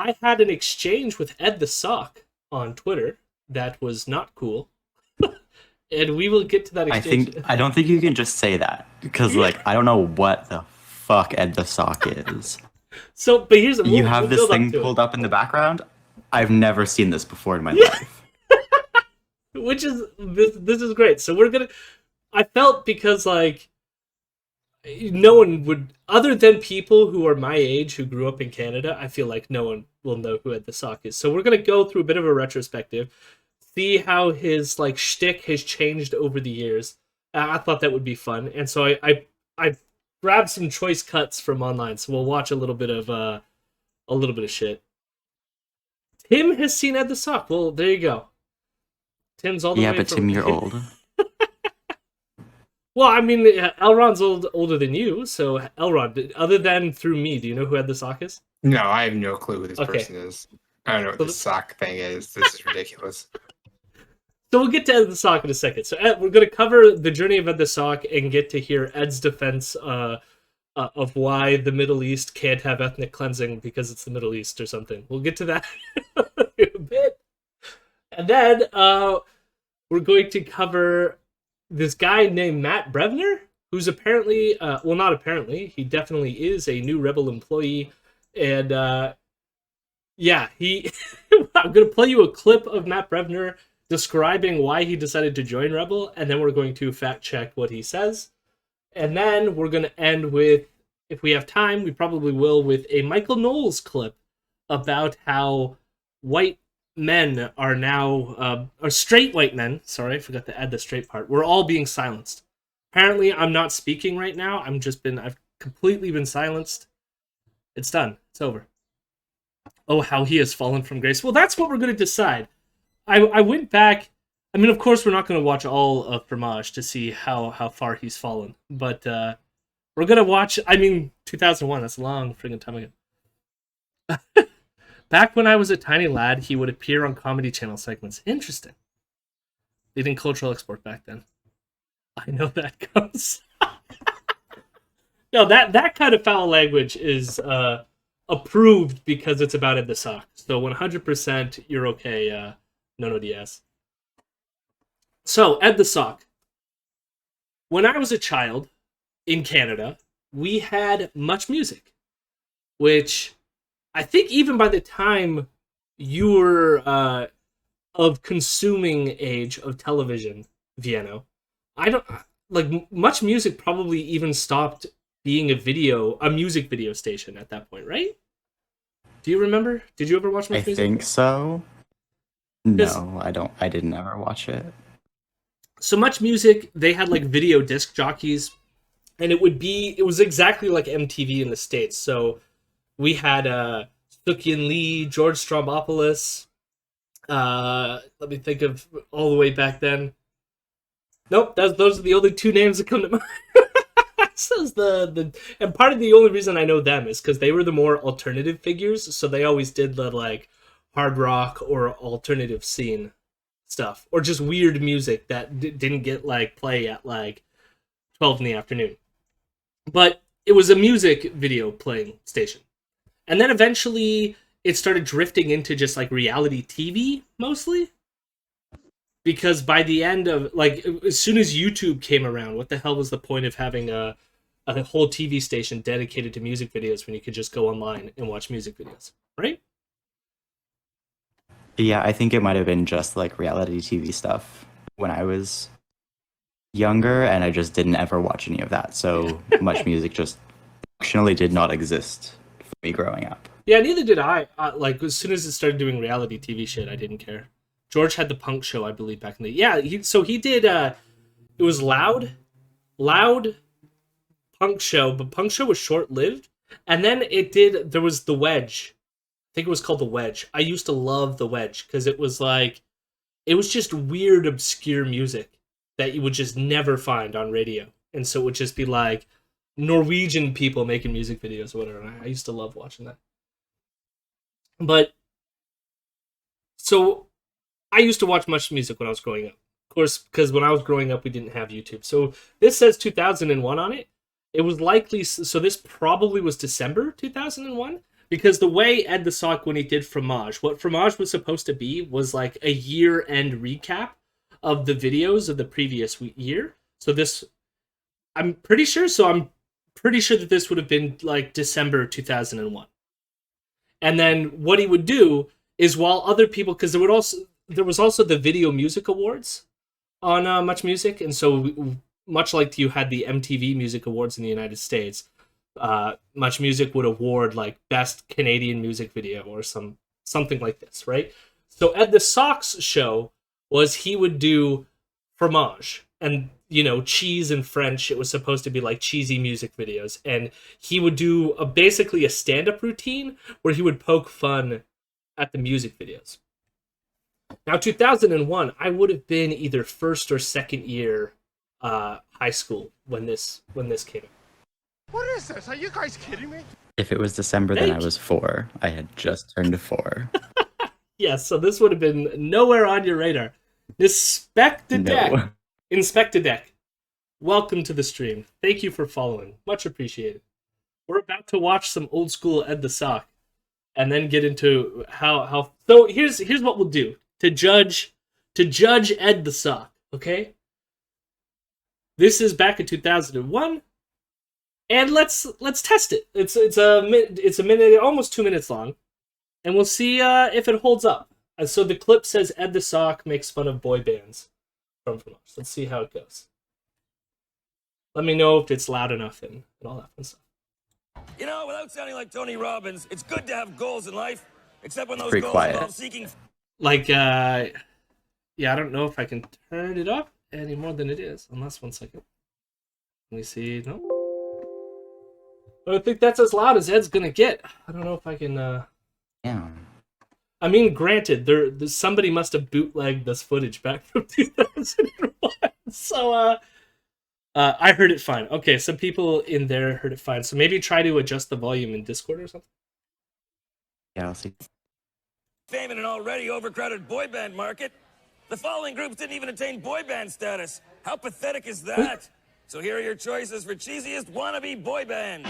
I had an exchange with Ed the Sock on Twitter that was not cool, and we will get to that exchange. I don't think you can just say that because Yeah. like I don't know what the fuck Ed the Sock is. So, but here's You we'll have this build up thing to it. pulled up in the background. I've never seen this before in my Yeah, life. which is this is great. So we're gonna. I felt because like no one would, other than people who are my age who grew up in Canada. I feel like no one will know who Ed the Sock is. So we're gonna go through a bit of a retrospective, see how his like shtick has changed over the years. I thought that would be fun, and so I grabbed some choice cuts from online. So we'll watch a little bit of shit. Tim has seen Ed the Sock. Well, there you go. Tim's all the Yeah, way but from. Tim, you're old. Well, I mean, Elrond's older than you, so Elrond. Other than through me, do you know who Ed the Sock is? No, I have no clue who this Okay, person is. I don't know what so, this sock thing is. This is ridiculous. so we'll get to Ed the Sock in a second. So Ed, we're going to cover the journey of Ed the Sock and get to hear Ed's defense of why the Middle East can't have ethnic cleansing because it's the Middle East or something. We'll get to that in a bit, and then we're going to cover this guy named Matt Brevner, who's apparently, well, not apparently, he definitely is a new Rebel employee. And yeah, he. I'm going to play you a clip of Matt Brevner describing why he decided to join Rebel, and then we're going to fact check what he says. And then we're going to end with, if we have time, we probably will, with a Michael Knowles clip about how white men are now, or straight white men, sorry, I forgot to add the straight part, we're all being silenced. Apparently, I'm not speaking right now. I've completely been silenced. It's done. It's over. Oh, how he has fallen from grace. Well, that's what we're going to decide. I went back. I mean, of course, we're not going to watch all of Fromage to see how far he's fallen. But we're going to watch, I mean, 2001. That's a long friggin' time ago. Back when I was a tiny lad, he would appear on Comedy Channel segments. Interesting. They didn't cultural export back then. I know that goes. No, that kind of foul language is approved because it's about Ed the Sock. So 100% you're okay, no DS. So, Ed the Sock. When I was a child in Canada, we had Much Music, which I think even by the time you were of consuming age of television, Vienna, I don't like Much Music probably even stopped being a music video station at that point, right? Do you remember? Did you ever watch I Much Music? think so. Because No, I don't. I didn't ever watch it. so Much Music, they had like video disc jockeys, and it was exactly like MTV in the States. So we had Sukyin Lee, George Strombopoulos. Let me think of all the way back then. Nope, those are the only two names that come to mind. Says the and part of the only reason I know them is because they were the more alternative figures, so they always did the like hard rock or alternative scene stuff, or just weird music that didn't get like play at like 12 in the afternoon. But it was a music video playing station, and then eventually it started drifting into just like reality TV mostly. Because by the end of like as soon as YouTube came around, what the hell was the point of having a whole TV station dedicated to music videos when you could just go online and watch music videos, right? Yeah, I think it might have been just like reality TV stuff when I was younger, and I just didn't ever watch any of that. So Much Music just functionally did not exist for me growing up. Yeah, neither did I. Like as soon as it started doing reality TV shit, I didn't care. George had the punk show, I believe, back in the yeah. He did. It was loud punk show, but punk show was short lived, and then it did. There was the Wedge. I think it was called the Wedge. I used to love the Wedge because it was like it was just weird, obscure music that you would just never find on radio, and so it would just be like Norwegian people making music videos or whatever. I used to love watching that. But so I used to watch Much Music when I was growing up. Of course, because when I was growing up, we didn't have YouTube. So this says 2001 on it. It was likely, so this probably was December 2001, Because the way Ed the Sock, when he did Fromage, what Fromage was supposed to be was like a year-end recap of the videos of the previous year. So this, I'm pretty sure that this would have been like December 2001. And then what he would do is, while other people, because there was also the Video Music Awards on Much Music, and so much like you had the MTV Music Awards in the United States, Much Music would award like Best Canadian Music Video or something like this, right? So Ed the Sock's show was he would do Fromage, and cheese in French, it was supposed to be like cheesy music videos, and he would do basically a stand-up routine where he would poke fun at the music videos. Now, 2001, I would have been either first or second year high school when this came out. What is this? Are you guys kidding me? If it was December, then I was 4. I had just turned 4. Yes, so this would have been nowhere on your radar. Inspect the deck. No. Inspect the deck. Welcome to the stream. Thank you for following. Much appreciated. We're about to watch some old school Ed the Sock, and then get into how. So here's what we'll do to judge Ed the Sock. Okay. This is back in 2001. And let's test it. It's a minute, almost 2 minutes long, and we'll see if it holds up. And so the clip says Ed the Sock makes fun of boy bands from us. Let's see how it goes. Let me know if it's loud enough and all that fun stuff. Without sounding like Tony Robbins, it's good to have goals in life, except when those Pretty goals quiet. involve seeking. Like, yeah, I don't know if I can turn it up any more than it is. Unless, one second. Let me see. No. I think that's as loud as Ed's gonna get. I don't know if I can. Yeah. I mean, granted, somebody must have bootlegged this footage back from 2001. So, I heard it fine. Okay, some people in there heard it fine. So maybe try to adjust the volume in Discord or something. Yeah, I'll see. Fame in an already overcrowded boy band market. The following groups didn't even attain boy band status. How pathetic is that? So here are your choices for cheesiest wannabe boy bands.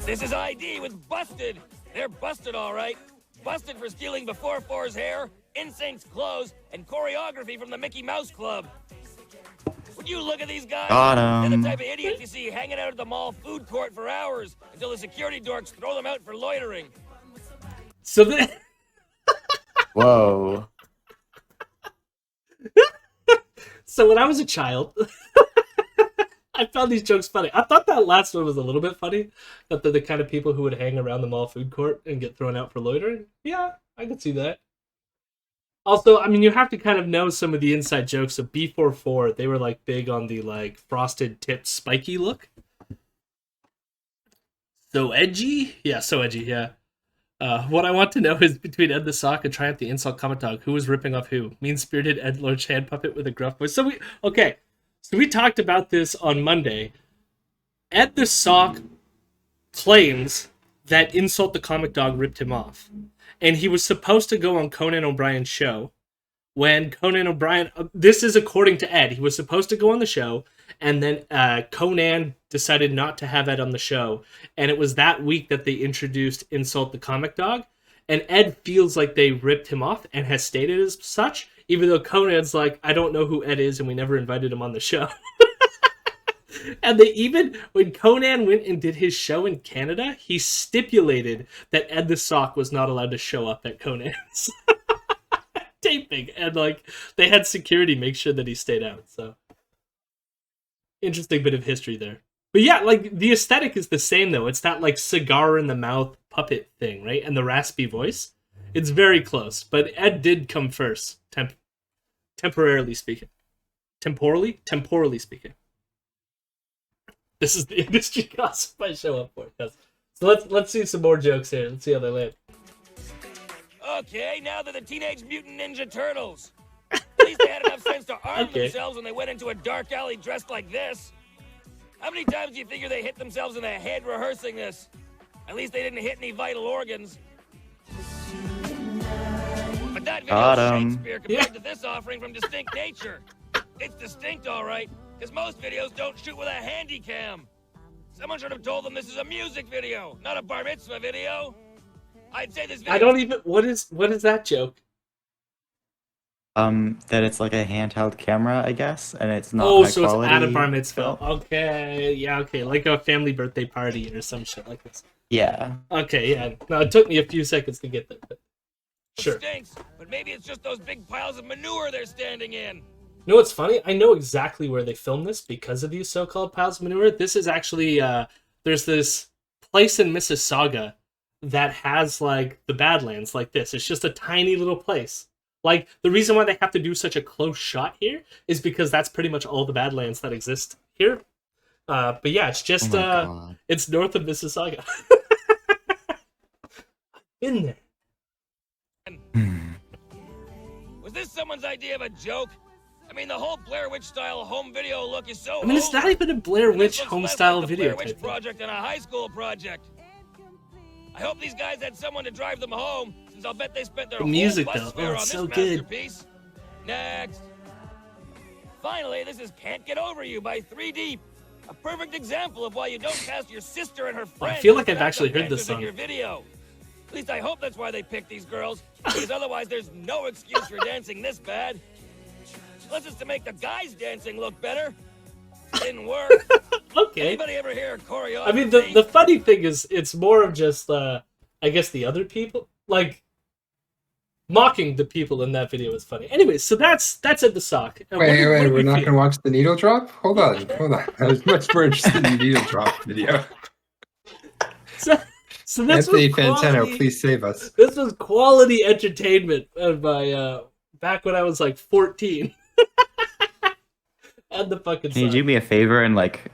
This is ID with Busted. They're busted, all right. Busted for stealing Before Four's hair, NSYNC's clothes, and choreography from the Mickey Mouse Club. Would you look at these guys? Got They're 'em. the type of idiots you see hanging out at the mall food court for hours until the security dorks throw them out for loitering. So Whoa. So when I was a child, I found these jokes funny. I thought that last one was a little bit funny. That they're the kind of people who would hang around the mall food court and get thrown out for loitering. Yeah, I could see that. Also, I mean, you have to kind of know some of the inside jokes of B44. They were like big on the like frosted tipped spiky look. So edgy? Yeah, so edgy, yeah. What I want to know is between Ed the Sock and Triumph the Insult Comic Dog, who was ripping off who? Mean-spirited Ed Loach hand puppet with a gruff voice. So we talked about this on Monday. Ed the Sock claims that Insult the Comic Dog ripped him off. And he was supposed to go on Conan O'Brien's show. When Conan O'Brien, this is according to Ed, he was supposed to go on the show, and then Conan decided not to have Ed on the show. And it was that week that they introduced Insult the Comic Dog. And Ed feels like they ripped him off and has stated as such, even though Conan's like, I don't know who Ed is, and we never invited him on the show. And they even, when Conan went and did his show in Canada, he stipulated that Ed the Sock was not allowed to show up at Conan's taping. And like, they had security make sure that he stayed out. So, interesting bit of history there. But yeah, like, the aesthetic is the same though. It's that like cigar in the mouth puppet thing, right? And the raspy voice. It's very close. But Ed did come first, temporarily speaking. Temporally speaking. This is the industry gossip I show up for. Yes. So let's see some more jokes here. Let's see how they land. Okay, now they're the Teenage Mutant Ninja Turtles. At least they had enough sense to arm themselves when they went into a dark alley dressed like this. How many times do you figure they hit themselves in the head rehearsing this? At least they didn't hit any vital organs. But that video Got is 'em. Shakespeare compared to this offering from Distinct Nature. It's distinct, all right. Because most videos don't shoot with a handy cam. Someone should have told them this is a music video, not a bar mitzvah video. I'd say this video... I don't even... What is that joke? That it's like a handheld camera, I guess, and it's not Oh, high so it's quality at a bar mitzvah. film. Okay, yeah, okay. Like a family birthday party or some shit like this. Yeah. Okay, yeah. No, it took me a few seconds to get there, but sure. Stinks, but maybe it's just those big piles of manure they're standing in. You know what's funny? I know exactly where they filmed this because of these so-called piles of manure. This is actually, there's this place in Mississauga that has, like, the Badlands like this. It's just a tiny little place. Like, the reason why they have to do such a close shot here is because that's pretty much all the Badlands that exist here. But yeah, it's just, it's north of Mississauga. Been there. Was this someone's idea of a joke? I mean, the whole Blair Witch style home video look is so I mean, it's not even a Blair and this Witch looks home less style like the video Blair Witch type thing. project than a high school project. I hope these guys had someone to drive them home, since I'll bet they spent their The whole music, bus though. fare Oh, on it's this so good. masterpiece. Next. Finally, this is Can't Get Over You by 3 Deep. A perfect example of why you don't cast your sister and her friends. feel like as I've actually backup heard this dancers in song. your video. At least I hope that's why they picked these girls, because otherwise there's no excuse for dancing this bad. Unless it's to make the guys dancing look better. Didn't work. Okay. Anybody ever hear choreography? I mean, the funny thing is, it's more of just, I guess, the other people. Like, mocking the people in that video is funny. Anyway, so that's at the sock. And what do Wait, we we're not feel? gonna watch the needle drop? Hold on. I was much more interested in the needle drop video. So this Anthony was Fantano, quality, please save us. This was quality entertainment by back when I was like 14. And the fucking Can you sock. do me a favor and like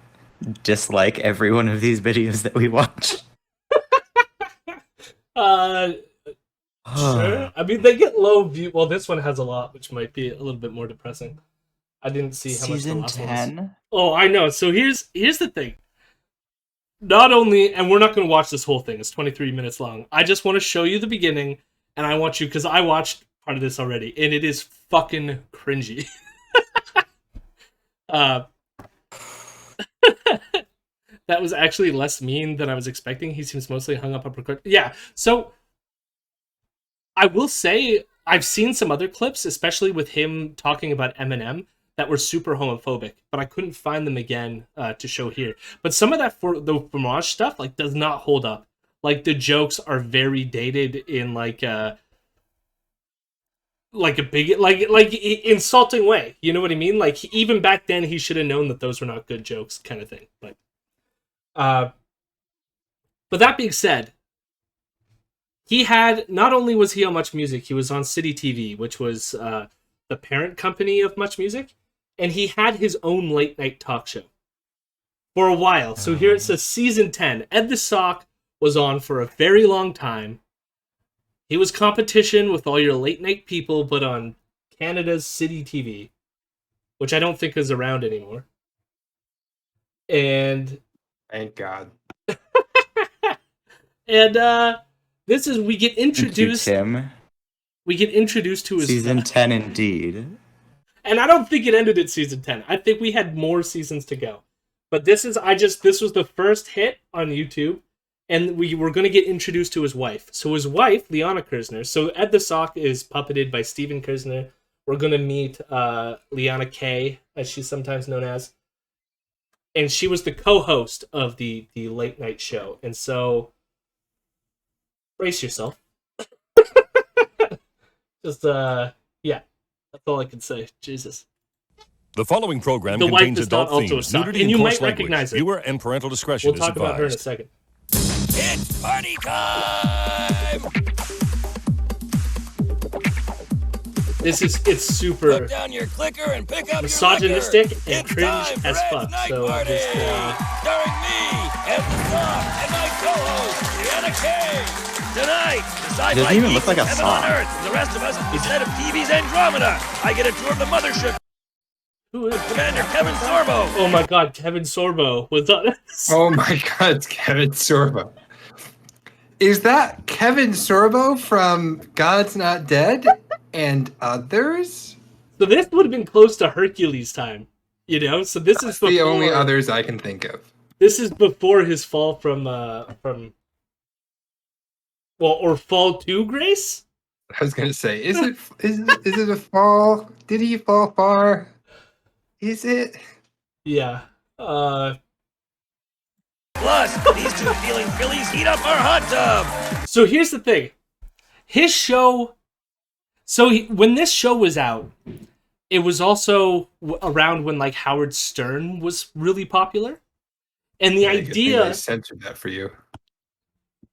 dislike every one of these videos that we watch? Sure. I mean, they get low view. Well, this one has a lot, which might be a little bit more depressing. I didn't see how Season much the last one was. 10? Oh, I know. So here's the thing. Not only, and we're not going to watch this whole thing. It's 23 minutes long. I just want to show you the beginning, and I want you, because I watched part of this already, and it is fucking cringy. That was actually less mean than I was expecting. He seems mostly hung up on record. Yeah, so I will say I've seen some other clips, especially with him talking about Eminem, that were super homophobic, but I couldn't find them again to show here. But some of that for the Fromage stuff like does not hold up. Like the jokes are very dated in like a big like insulting way. You know what I mean? Like even back then he should have known that those were not good jokes, kind of thing. But that being said, he had, not only was he on Much Music, he was on City TV, which was the parent company of Much Music, and he had his own late night talk show for a while. So here it says season 10. Ed the Sock was on for a very long time. He was competition with all your late night people, but on Canada's City TV, which I don't think is around anymore. And Thank God. and this is, we get Thank you, introduced. Tim. We get introduced to his Season 10 indeed. And I don't think it ended at season 10. I think we had more seasons to go. But this was the first hit on YouTube, and we were going to get introduced to his wife. So his wife, Liana Kersner, so Ed the Sock is puppeted by Steven Kersner. We're going to meet Liana K, as she's sometimes known as. And she was the co-host of the late night show. And so, brace yourself. Just, yeah. That's all I can say. Jesus. The following program The wife contains is not adult also a themes, sock, nudity, and you coarse might language. recognize her. Viewer and parental discretion We'll is talk about her in a advised. second. It's party time! It's super Put down your clicker and pick up misogynistic your liquor. and It's cringe time for as Ed's fuck. Night So Party! just, Starring me, Ed the Sock, and my co-host, Deanna Kay. Tonight, the sci-fi doesn't even look geeks like a of heaven on sock. Earth, and the rest of us instead of TV's Andromeda. I get a tour of the mothership. who is Commander Kevin Sorbo. Oh my god, Kevin Sorbo was on. Oh my God, it's Kevin Sorbo. Is that Kevin Sorbo from God's Not Dead and Others? So this would have been close to Hercules time. You know, so this That's is before, the only others I can think of. This is before his fall from or fall to grace. I was gonna say, is it a fall? Did he fall far? Is it? Yeah. Plus, these two feeling fillies heat up our hot tub. So here's the thing. His show. When this show was out, it was also around when like Howard Stern was really popular, and the idea. I censored that for you.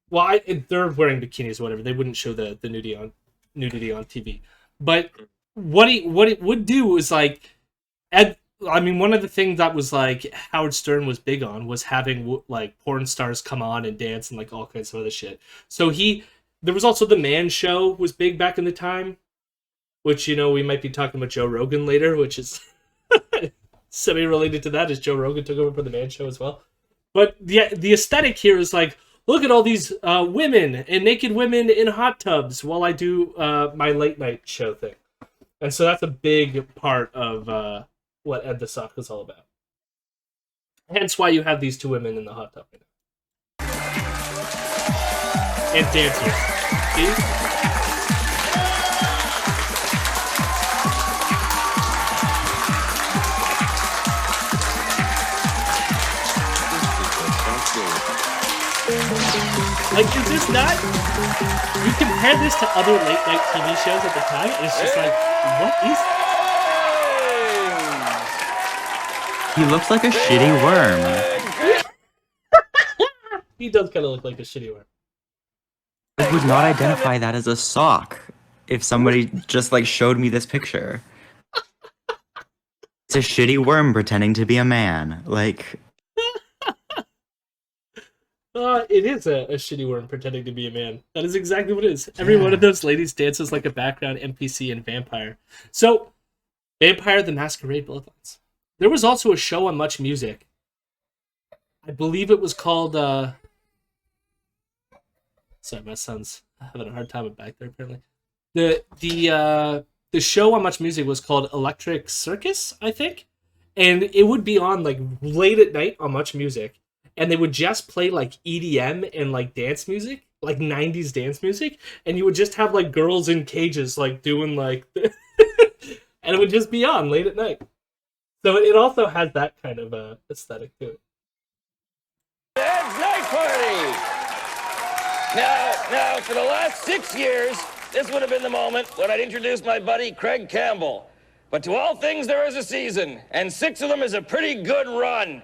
Well, they're wearing bikinis or whatever. They wouldn't show the nudity on TV. But what it would do is like, one of the things that was like Howard Stern was big on was having like porn stars come on and dance and like all kinds of other shit. So there was also the Man Show was big back in the time, which we might be talking about Joe Rogan later, which is semi-related to that, as Joe Rogan took over for the Man Show as well. But the aesthetic here is like, look at all these women and naked women in hot tubs while I do my late night show thing. And so that's a big part of what Ed the Sock is all about. Hence why you have these two women in the hot tub right now. And dancing. See? Like, is this not? You compare this to other late night TV shows at the time, and it's just like, what is that? He looks like a shitty worm. He does kind of look like a shitty worm. I would not identify that as a sock if somebody just like showed me this picture. It's a shitty worm pretending to be a man. Like, it is a shitty worm pretending to be a man. That is exactly what it is. Every one of those ladies dances like a background NPC in Vampire. So, Vampire the Masquerade Bloodlines. There was also a show on Much Music. I believe it was called, Sorry, my son's having a hard time back there, apparently. The show on Much Music was called Electric Circus, I think. And it would be on, like, late at night on Much Music. And they would just play, like, EDM and, like, dance music. Like, 90s dance music. And you would just have, like, girls in cages, like, doing, like... and it would just be on late at night. So it also has that kind of aesthetic to it. Ed's Night Party! Now, for the last 6 years, this would have been the moment when I'd introduce my buddy Craig Campbell. But to all things, there is a season, and 6 of them is a pretty good run.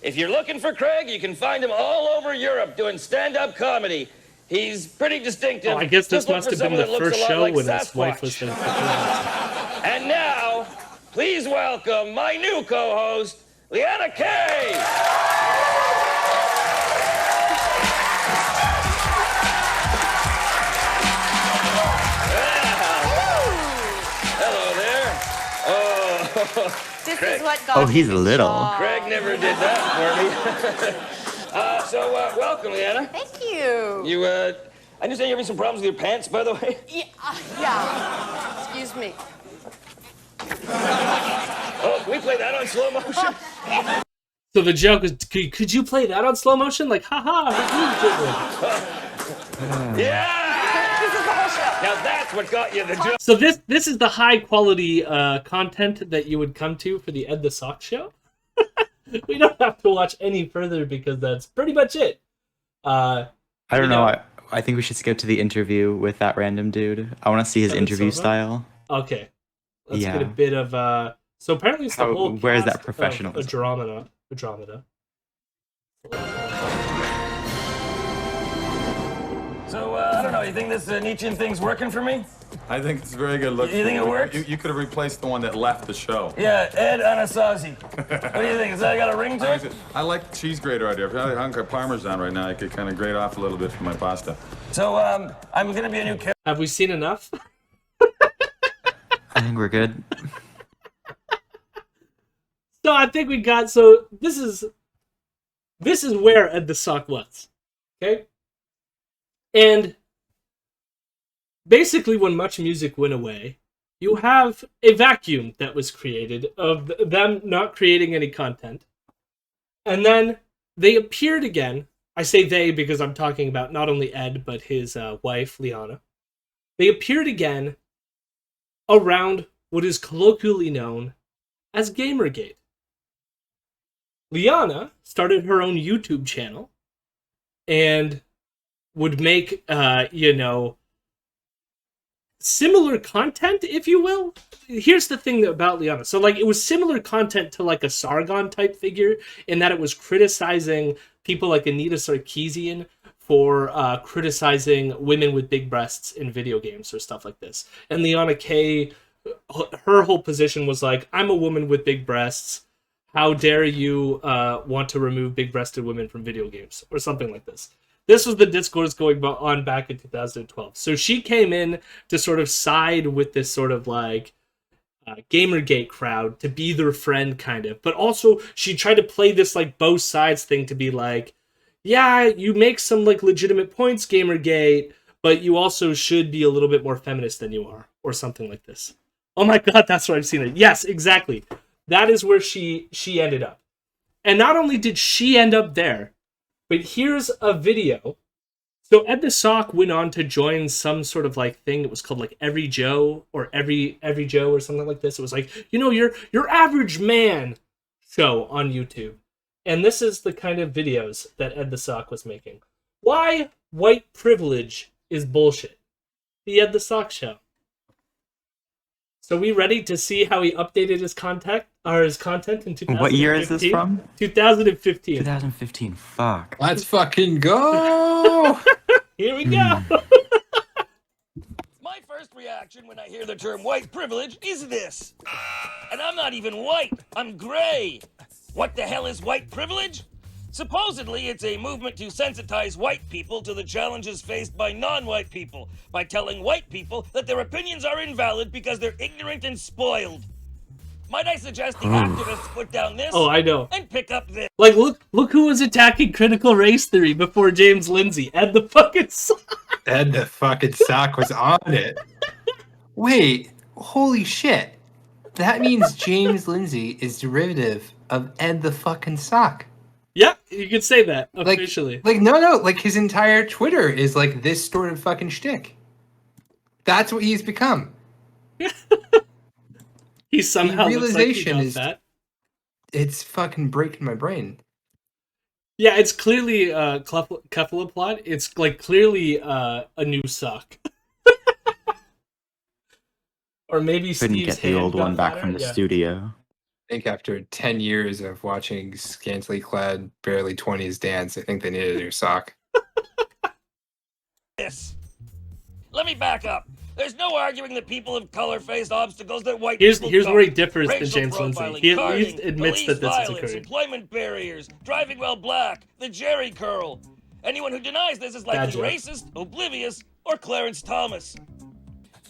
If you're looking for Craig, you can find him all over Europe doing stand-up comedy. He's pretty distinctive. Oh, I guess this must have been the first show when his wife was there. And now, please welcome my new co-host, Leanna Kay. This is what got he's little. Craig never did that for me. So, welcome, Leanna. Thank you. You, I understand you're having some problems with your pants, by the way. Yeah. Excuse me. Oh, can we play that on slow motion? So the joke is, could you play that on slow motion? Like, haha. Yeah! This is the whole show. Now that's what got you the joke. So this is the high quality content that you would come to for the Ed the Sock show. We don't have to watch any further because that's pretty much it. I don't know. I think we should skip to the interview with that random dude. I want to see his interview style. Okay. Let's get a bit of... So apparently it's the whole where is that cast professionalism? of Andromeda. So, I don't know, you think this Nietzschean thing's working for me? I think it's a very good look. You think it works? You could have replaced the one that left the show. Yeah, Ed Anasazi. What do you think? Has that got a ring to it? I like the cheese grater idea. If I had a hunk of Parmesan right now, I could kind of grate off a little bit for my pasta. So, I'm gonna be a new character. Have we seen enough? I think we're good. So I think we got... So this is where Ed the Sock was. Okay? And basically when Much Music went away, you have a vacuum that was created of them not creating any content. And then they appeared again. I say they because I'm talking about not only Ed, but his wife, Liana. They appeared again around what is colloquially known as Gamergate. Liana started her own YouTube channel and would make, similar content, if you will. Here's the thing about Liana. So, like, it was similar content to, like, a Sargon type figure in that it was criticizing people like Anita Sarkeesian for criticizing women with big breasts in video games or stuff like this. And Liana K, her whole position was like, I'm a woman with big breasts. How dare you want to remove big-breasted women from video games? Or something like this. This was the discourse going on back in 2012. So she came in to sort of side with this sort of like Gamergate crowd to be their friend kind of. But also she tried to play this like both sides thing to be like, yeah, you make some like legitimate points, Gamergate, but you also should be a little bit more feminist than you are. Or something like this. Oh my god, that's where I've seen it. Yes, exactly. That is where she ended up. And not only did she end up there, but here's a video. So Ed the Sock went on to join some sort of like thing. It was called like Every Joe or Every Joe or something like this. It was like, your average man show on YouTube. And this is the kind of videos that Ed the Sock was making. Why white privilege is bullshit. The Ed the Sock Show. So we ready to see how he updated his content in 2015? What year is this from? 2015. 2015. Fuck. Let's fucking go. Here we go. My first reaction when I hear the term white privilege is this. And I'm not even white, I'm gray. What the hell is white privilege? Supposedly, it's a movement to sensitize white people to the challenges faced by non-white people by telling white people that their opinions are invalid because they're ignorant and spoiled. Might I suggest the activists put down this? Oh, I know. And pick up this. Like, look who was attacking critical race theory before James Lindsay. Ed the fucking Sock. Ed the fucking Sock was on it. Wait, holy shit. That means James Lindsay is derivative of Ed the fucking Sock. Yeah, you could say that officially. No, like his entire Twitter is like this sort of fucking shtick. That's what he's become. He somehow the realization looks like he got that. It's fucking breaking my brain. Yeah, it's clearly a Kefla It's like clearly a new sock. Or maybe Couldn't Steve's get the old hand one got back from the fatter. studio. I think after 10 years of watching scantily clad, barely 20s dance, I think they needed a new sock. This. Let me back up. There's no arguing that people of color face obstacles that white Here's people where don't. he differs than Racial James Lindsay. profiling, He at carding, least admits that police this is violence, occurring. employment barriers, driving while black, the Jerry curl. Anyone who denies this is likely Gotcha. racist, oblivious, or Clarence Thomas.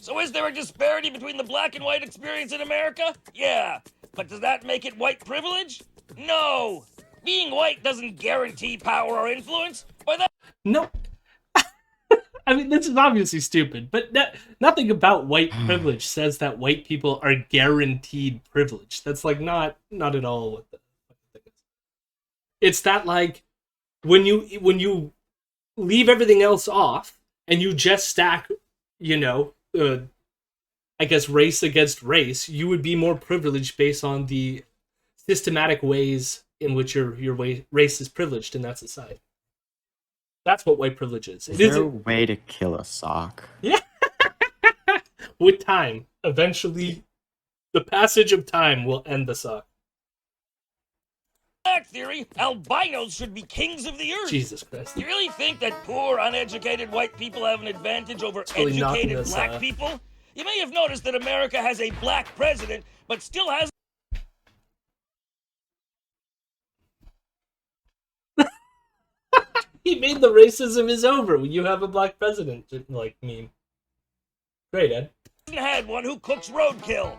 So is there a disparity between the black and white experience in America? Yeah. But does that make it white privilege? No. Being white doesn't guarantee power or influence. By that No. I mean, this is obviously stupid, but nothing about white privilege says that white people are guaranteed privilege. That's like not at all what the thing is. It's that like when you leave everything else off and you just stack, I guess race against race, you would be more privileged based on the systematic ways in which your race is privileged in that society. That's what white privilege is. Is there a way to kill a sock? Yeah. With time. Eventually, the passage of time will end the sock. theory, albinos should be kings of the earth. Jesus Christ. You really think that poor, uneducated white people have an advantage over Really knocking educated us, black people? You may have noticed that America has a black president, but still has... He made the racism is over when you have a black president, like meme. Great, Ed. ...had one who cooks roadkill.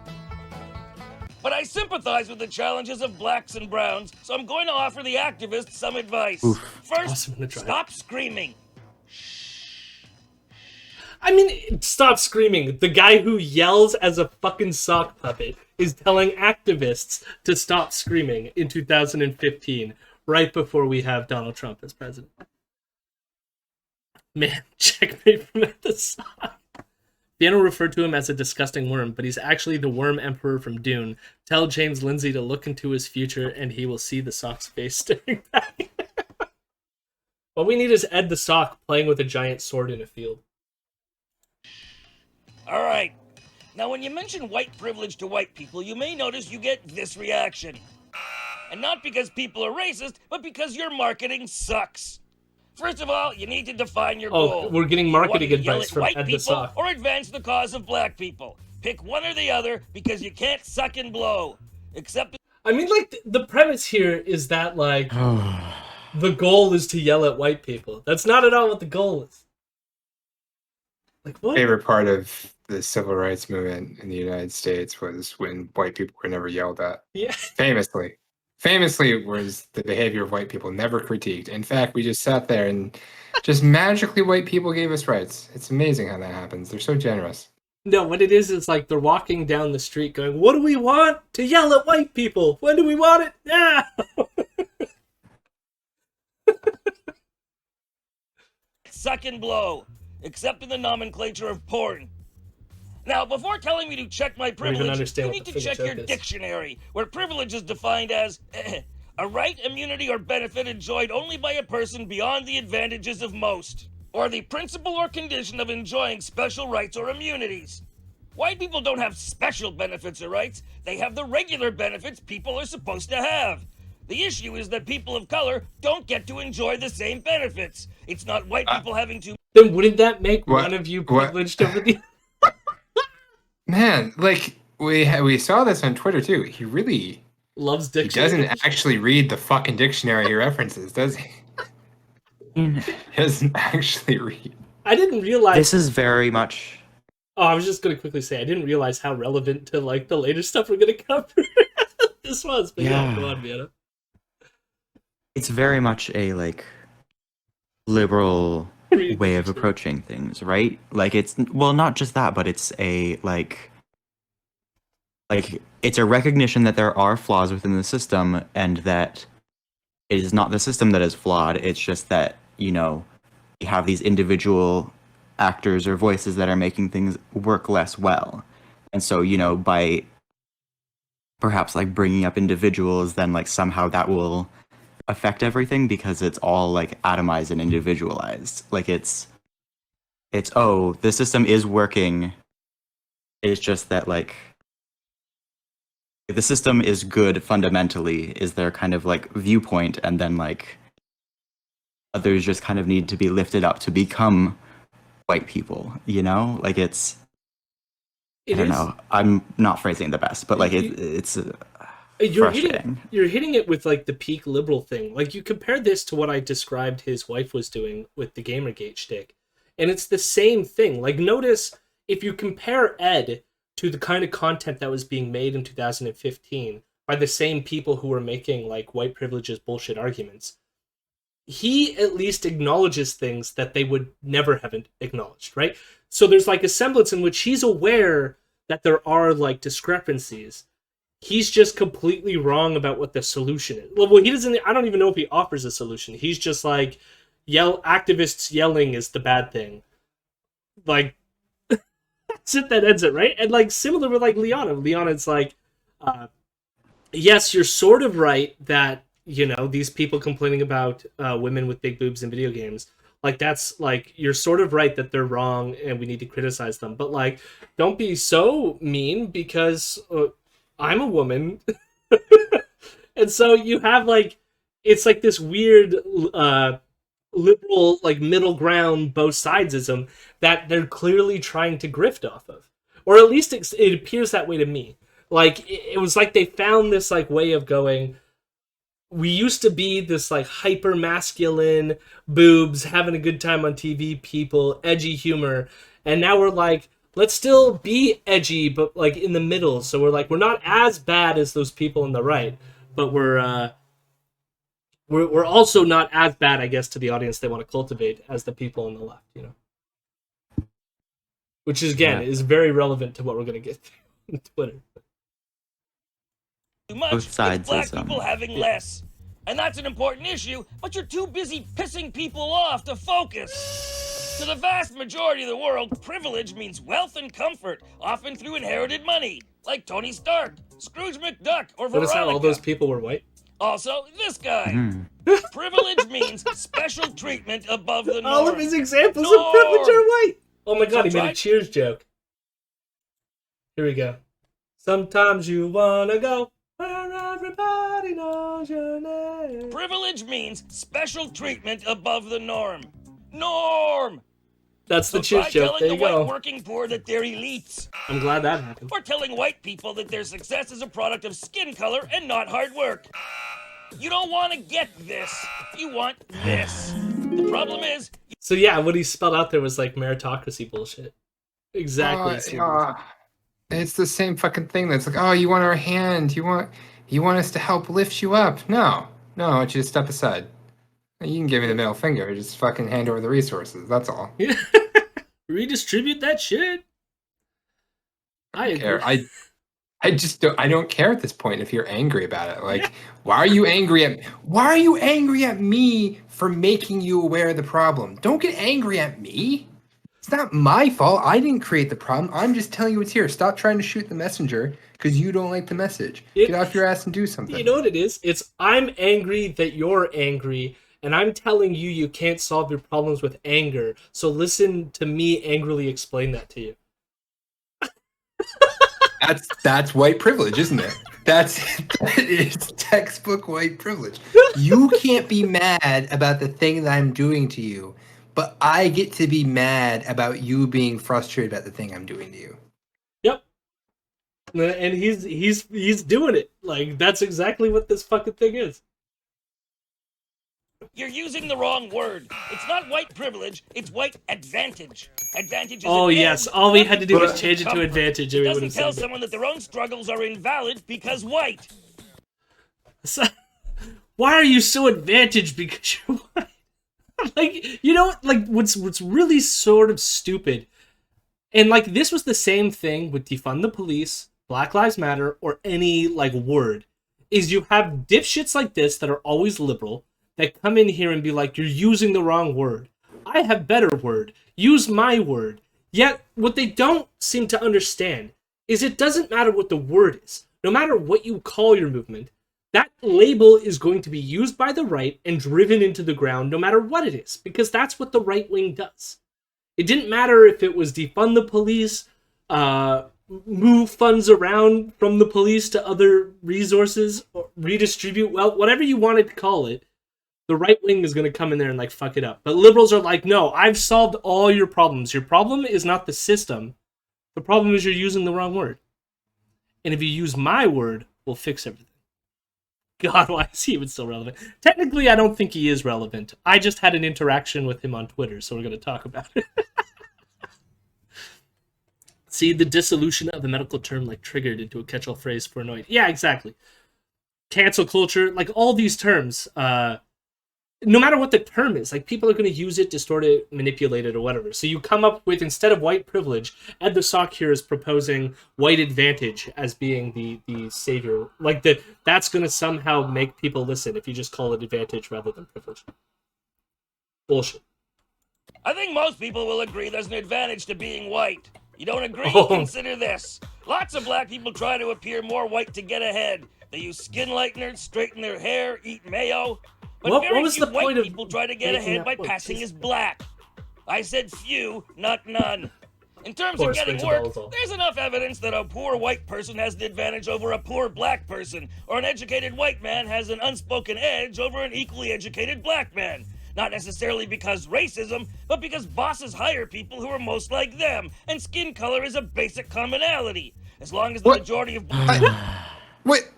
But I sympathize with the challenges of blacks and browns, so I'm going to offer the activists some advice. Oof. First, Awesome to try. stop screaming. I mean, stop screaming. The guy who yells as a fucking sock puppet is telling activists to stop screaming in 2015, right before we have Donald Trump as president. Man, checkmate from at the sock. Fiona referred to him as a disgusting worm, but he's actually the worm emperor from Dune. Tell James Lindsay to look into his future, and he will see the sock's face staring back. What we need is Ed the Sock playing with a giant sword in a field. All right. Now, when you mention white privilege to white people, you may notice you get this reaction. And not because people are racist, but because your marketing sucks. First of all, you need to define your goal. Oh, we're getting You want marketing to yell advice at from white Ed the people Sock. or advance the cause of black people. Pick one or the other because you can't suck and blow. Except I mean, like, the premise here is that, like, the goal is to yell at white people. That's not at all what the goal is. Like, what? Favorite part of the civil rights movement in the United States was when white people were never yelled at. Yeah. Famously was the behavior of white people never critiqued. In fact, we just sat there and just magically white people gave us rights. It's amazing how that happens. They're so generous. No, what it is like they're walking down the street going, what do we want? To yell at white people. When do we want it? Now! suck and blow. Except in the nomenclature of porn. Now, before telling me to check my privilege, you need to check your dictionary, where privilege is defined as a right, immunity, or benefit enjoyed only by a person beyond the advantages of most, or the principle or condition of enjoying special rights or immunities. White people don't have special benefits or rights, they have the regular benefits people are supposed to have. The issue is that people of color don't get to enjoy the same benefits. It's not white people having to... Then wouldn't that make one of you privileged over the... Man, like, we saw this on Twitter, too. He really... loves dictionary. He doesn't actually read the fucking dictionary he references, does he? He doesn't actually read. I didn't realize... This is very much... Oh, I was just going to quickly say, I didn't realize how relevant to, like, the later stuff we're going to cover this was. But yeah, go on, Vienna. It's very much a, like, liberal way of approaching things, right? Like, it's, well, not just that, but it's a, like, it's a recognition that there are flaws within the system and that it is not the system that is flawed. It's just that, you know, you have these individual actors or voices that are making things work less well. And so, you know, by perhaps, like, bringing up individuals, then, like, somehow that will affect everything because it's all, like, atomized and individualized. Like, it's oh, the system is working. It's just that, like, the system is good fundamentally is their kind of, like, viewpoint, and then, like, others just kind of need to be lifted up to become white people, you know? Like, it's I don't know. I'm not phrasing it the best, but, like, it's you're hitting it with, like, the peak liberal thing. Like, you compare this to what I described his wife was doing with the Gamergate shtick, and it's the same thing. Like, notice if you compare Ed to the kind of content that was being made in 2015 by the same people who were making, like, white privileges bullshit arguments, he at least acknowledges things that they would never have acknowledged, right? So there's, like, a semblance in which he's aware that there are, like, discrepancies. He's just completely wrong about what the solution is. Well, he doesn't. I don't even know if he offers a solution. He's just like, activists yelling is the bad thing. Like, that's it. That ends it, right? And, like, similar with, like, Liana. Liana's like, yes, you're sort of right that, you know, these people complaining about women with big boobs in video games, like, that's, like, you're sort of right that they're wrong and we need to criticize them. But, like, don't be so mean because I'm a woman. And so you have, like, it's like this weird liberal, like, middle ground both sidesism that they're clearly trying to grift off of. Or at least it appears that way to me. Like, it was like they found this, like, way of going, we used to be this, like, hyper masculine boobs, having a good time on TV people, edgy humor, and now we're like, let's still be edgy, but, like, in the middle. So we're like, we're not as bad as those people on the right, but we're also not as bad, I guess, to the audience they want to cultivate as the people on the left, you know. which is again is very relevant to what we're gonna get to on Twitter. Too much Both sides with black is, people having less. And that's an important issue, but you're too busy pissing people off to focus. To the vast majority of the world, privilege means wealth and comfort, often through inherited money, like Tony Stark, Scrooge McDuck, or Veronica. Notice how all those people were white? Also, this guy. Privilege means special treatment above the norm. All of his examples of privilege are white. Oh my god, he made a Cheers joke. Here we go. Sometimes you wanna go where everybody knows your name. Privilege means special treatment above the norm. Norm! That's the So Cheers try joke. telling There the you white go. working poor that they're elites. I'm glad that happened. Or telling white people that their success is a product of skin color and not hard work. You don't want to get this. You want this. The problem is... So yeah, what he spelled out there was like meritocracy bullshit. Exactly. It's the same fucking thing. That's like, oh, you want our hand? You want us to help lift you up? No, I want you to step aside. You can give me the middle finger. Just fucking hand over the resources. That's all. Redistribute that shit. I agree. I just don't. I don't care at this point if you're angry about it. Like, why are you angry at? Why are you angry at me for making you aware of the problem? Don't get angry at me. It's not my fault. I didn't create the problem. I'm just telling you what's here. Stop trying to shoot the messenger because you don't like the message. Get off your ass and do something. You know what it is? It's I'm angry that you're angry, and I'm telling you you can't solve your problems with anger. So listen to me angrily explain that to you. That's white privilege, isn't it? That is textbook white privilege. You can't be mad about the thing that I'm doing to you, but I get to be mad about you being frustrated about the thing I'm doing to you. Yep. And he's doing it. Like that's exactly what this fucking thing is. You're using the wrong word. It's not white privilege, it's white advantage. Advantage is Oh an yes, end, all we not had to do was because change it to comfort. advantage It and we would doesn't have tell said someone that their own struggles are invalid because white. so, why are you so advantaged because you're white? Like, you know, like what's really sort of stupid, and like this was the same thing with defund the police, Black Lives Matter, or any like word, is you have dipshits like this that are always liberal that come in here and be like, you're using the wrong word. I have better word. Use my word. Yet what they don't seem to understand is it doesn't matter what the word is. No matter what you call your movement, that label is going to be used by the right and driven into the ground no matter what it is, because that's what the right wing does. It didn't matter if it was defund the police, move funds around from the police to other resources, or redistribute, well, whatever you wanted to call it, the right wing is going to come in there and like fuck it up. But liberals are like, no, I've solved all your problems. Your problem is not the system. The problem is you're using the wrong word. And if you use my word, we'll fix everything. God, why is he even still relevant? Technically, I don't think he is relevant. I just had an interaction with him on Twitter, so we're going to talk about it. See, the dissolution of a medical term like triggered into a catch-all phrase for annoyed. Yeah, exactly. Cancel culture, like all these terms, no matter what the term is, like people are going to use it, distort it, manipulate it, or whatever. So you come up with, instead of white privilege, Ed the Sock here is proposing white advantage as being the savior. Like that's going to somehow make people listen if you just call it advantage rather than privilege. Bullshit. I think most people will agree there's an advantage to being white. You don't agree? Oh. Consider this. Lots of black people try to appear more white to get ahead. They use skin lighteners, straighten their hair, eat mayo. But What very was few the white point of people try to get making ahead that by point? passing as black. I said few, not none. In terms Of of course, getting rings a work, bell is all. there's enough evidence that a poor white person has the advantage over a poor black person, or an educated white man has an unspoken edge over an equally educated black man. Not necessarily because racism, but because bosses hire people who are most like them, and skin color is a basic commonality. As long as the majority of... Wait,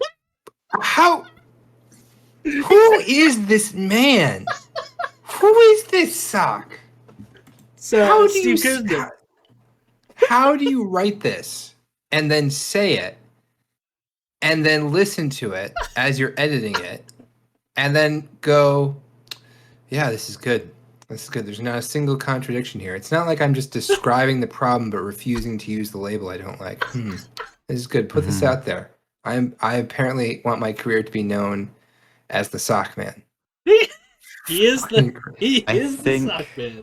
how? Who is this man? Who is this sock? So, How do Steve you Kirsten. how do you write this and then say it and then listen to it as you're editing it and then go, yeah, this is good. This is good. There's not a single contradiction here. It's not like I'm just describing the problem but refusing to use the label I don't like. This is good. Put this out there. I apparently want my career to be known as the sock man. He is the sock man.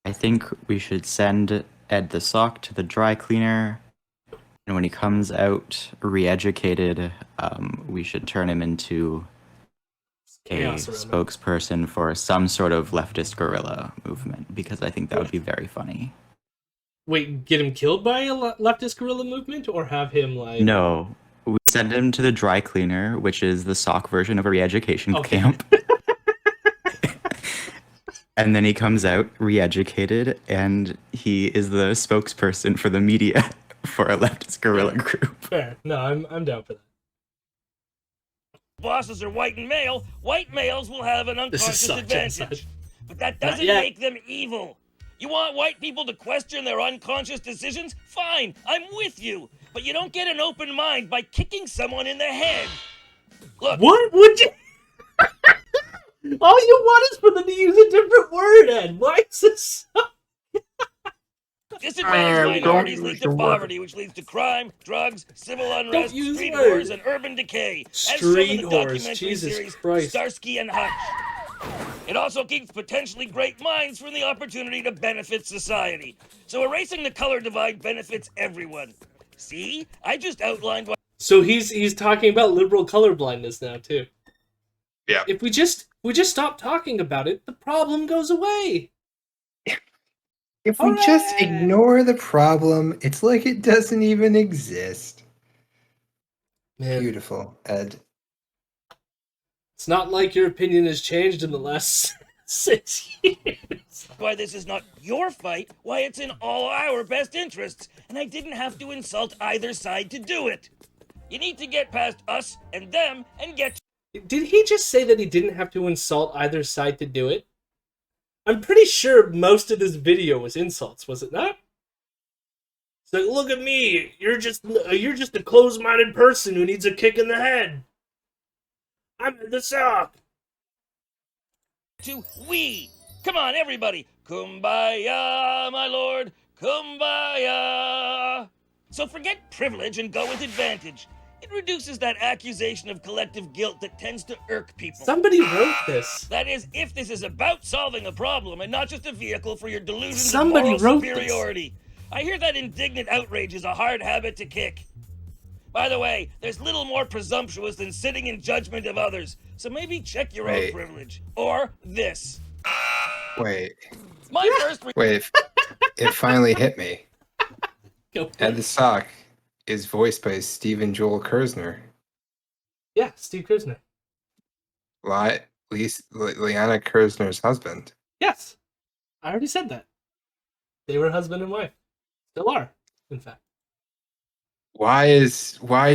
I think we should send Ed the sock to the dry cleaner, and when he comes out re-educated, we should turn him into a spokesperson for some sort of leftist guerrilla movement, because I think that would be very funny. Wait, get him killed by a leftist guerrilla movement, or have him like... No, we send him to the dry cleaner, which is the sock version of a re-education camp. And then he comes out re-educated, and he is the spokesperson for the media for a leftist guerrilla group. Fair. No, I'm down for that. Bosses are white and male. White males will have an unconscious advantage. But that doesn't make them evil. You want white people to question their unconscious decisions? Fine, I'm with you. But you don't get an open mind by kicking someone in the head. Look. What would you... All you want is for them to use a different word, Ed. Why is this so... Disadvantaged minorities lead to poverty, which leads to crime, drugs, civil unrest, street wars, and urban decay. Street wars, Jesus Christ. Starsky and Hutch. It also keeps potentially great minds from the opportunity to benefit society. So erasing the color divide benefits everyone. See? I just outlined what... So he's talking about liberal colorblindness now, too. Yeah. If we just stop talking about it, the problem goes away. If we just ignore the problem, it's like it doesn't even exist. Man. Beautiful, Ed. It's not like your opinion has changed in the last 6 years. Why this is not your fight, why it's in all our best interests, and I didn't have to insult either side to do it. You need to get past us and them and get... Did he just say that he didn't have to insult either side to do it? I'm pretty sure most of this video was insults, was it not? It's like, look at me, you're just a closed-minded person who needs a kick in the head. I'm the sock. To we. Come on, everybody. Kumbaya, my lord. Kumbaya. So forget privilege and go with advantage. It reduces that accusation of collective guilt that tends to irk people. Somebody wrote this. That is, if this is about solving a problem and not just a vehicle for your delusions Somebody of moral wrote superiority. I hear that indignant outrage is a hard habit to kick. By the way, there's little more presumptuous than sitting in judgment of others, so maybe check your own privilege. Or this. Wait. My first... Wait, it finally hit me. Ed the Sock is voiced by Stephen Joel Kersner. Yeah, Steve Kersner. Liana Kersner's husband. Yes. I already said that. They were husband and wife. Still are, in fact. Why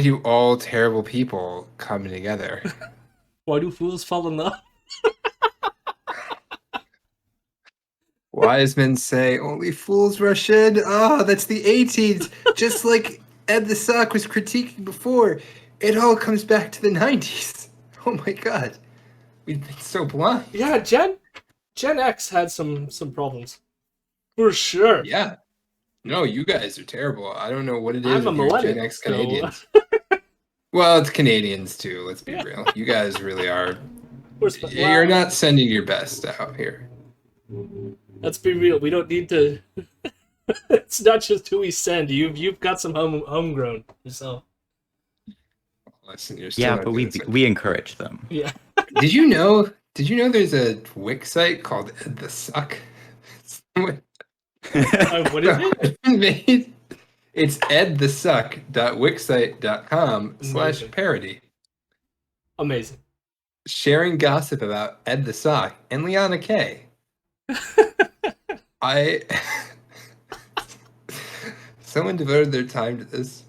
do all terrible people come together? Why do fools fall in love? Wise men say only fools rush in. Oh, that's the 80s. Just like Ed the Sock was critiquing before. It all comes back to the 90s. Oh my god. We've been so blind. Yeah, Gen X had some problems. For sure. Yeah. No, you guys are terrible. I don't know what it is I'm a with you millennial, Gen X Canadians. Well, it's Canadians too, let's be real. You guys really are. You're not sending your best out here. Let's be real. We don't need to... It's not just who we send. You've got some homegrown yourself. Listen, you're still but we encourage them. Yeah. Did you know there's a Wix site called Ed the Suck? What is it? It's edthesuck.wixsite.com/parody. Amazing. Sharing gossip about Ed the Sock and Liana K. Someone devoted their time to this.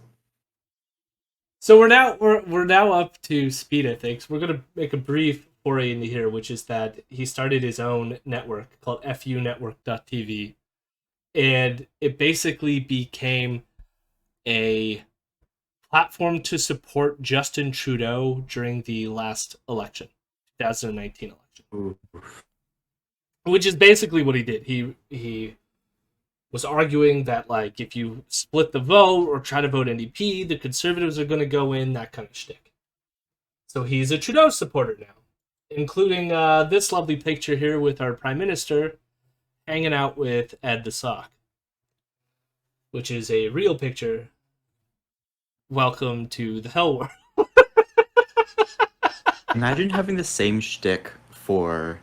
So we're now up to speed, I think. So we're gonna make a brief foray into here, which is that he started his own network called funetwork.tv. And it basically became a platform to support Justin Trudeau during the last election, 2019 election. Ooh. which is basically what he did. He was arguing that, like, if you split the vote or try to vote NDP, the Conservatives are going to go in, that kind of shtick. So he's a Trudeau supporter now, including this lovely picture here with our Prime Minister hanging out with Ed the Sock, which is a real picture. Welcome to the hell world. Imagine having the same shtick for,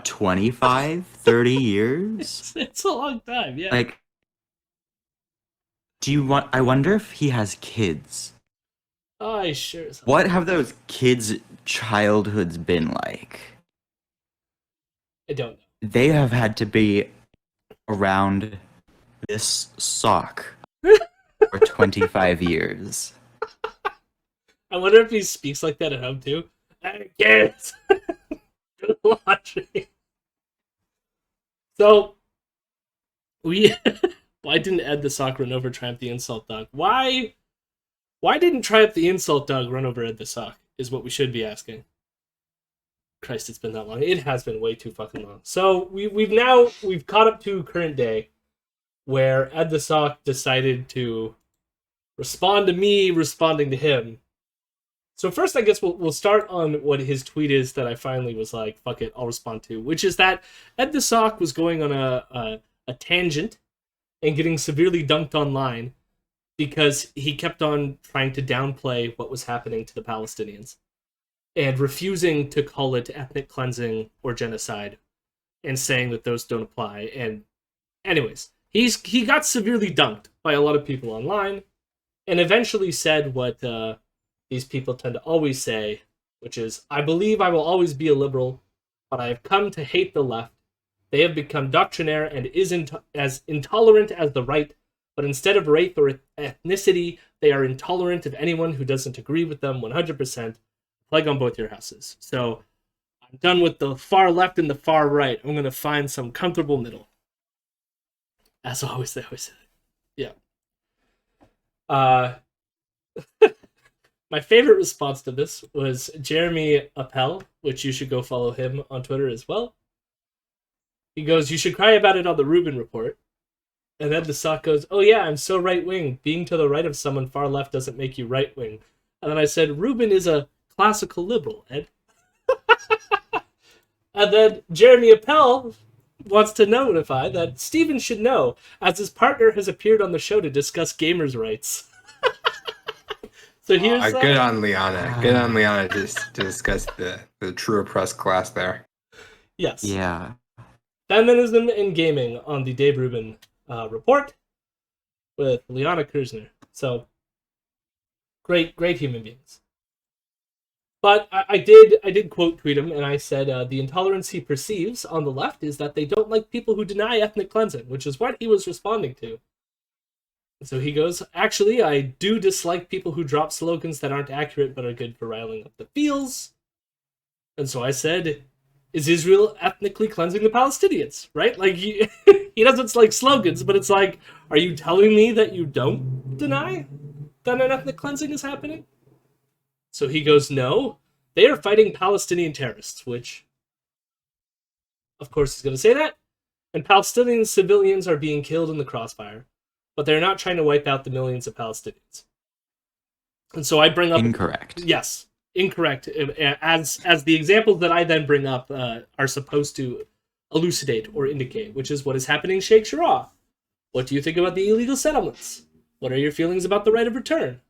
25, 30 years? It's a long time, yeah. Like, I wonder if he has kids. Oh, I sure. What have those kids' childhoods been like? I don't know. They have had to be around this sock for 25 years. I wonder if he speaks like that at home too. I can't. Do the laundry. So why didn't Ed the Sock run over Triumph the Insult Dog? Why didn't Triumph the Insult Dog run over Ed the Sock? Is what we should be asking. Christ, it's been that long. It has been way too fucking long. So we've caught up to current day, where Ed the Sock decided to respond to me responding to him. So first, I guess we'll start on what his tweet is that I finally was like, fuck it, I'll respond to, which is that Ed the Sock was going on a tangent and getting severely dunked online because he kept on trying to downplay what was happening to the Palestinians and refusing to call it ethnic cleansing or genocide and saying that those don't apply. And anyways, he got severely dunked by a lot of people online and eventually said what these people tend to always say, which is, I believe I will always be a liberal, but I have come to hate the left. They have become doctrinaire and as intolerant as the right, but instead of race or ethnicity, they are intolerant of anyone who doesn't agree with them 100%. Plague on both your houses. So I'm done with the far left and the far right. I'm going to find some comfortable middle. As always, they always say. Yeah. My favorite response to this was Jeremy Appel, which you should go follow him on Twitter as well. He goes, you should cry about it on the Rubin Report. And then the Sock goes, oh yeah, I'm so right-wing. Being to the right of someone far left doesn't make you right-wing. And then I said, Rubin is a classical liberal, Ed. And then Jeremy Appel wants to notify that Steven should know, as his partner has appeared on the show to discuss gamers' rights. So here's good on Liana. Good on Liana to discuss the true oppressed class there. Yes. Yeah. Feminism in Gaming on the Dave Rubin report with Liana Kurzner. So great human beings. But I did quote tweet him, and I said the intolerance he perceives on the left is that they don't like people who deny ethnic cleansing, which is what he was responding to. So he goes, actually, I do dislike people who drop slogans that aren't accurate but are good for riling up the feels. And so I said, is Israel ethnically cleansing the Palestinians? Right? Like, he doesn't like slogans, but it's like, are you telling me that you don't deny that an ethnic cleansing is happening? So he goes, no, they are fighting Palestinian terrorists, which, of course, he's going to say that. And Palestinian civilians are being killed in the crossfire. But they're not trying to wipe out the millions of Palestinians. And so I bring up... Incorrect. Yes, incorrect. As the examples that I then bring up are supposed to elucidate or indicate, which is what is happening in Sheikh Jarrah. What do you think about the illegal settlements? What are your feelings about the right of return?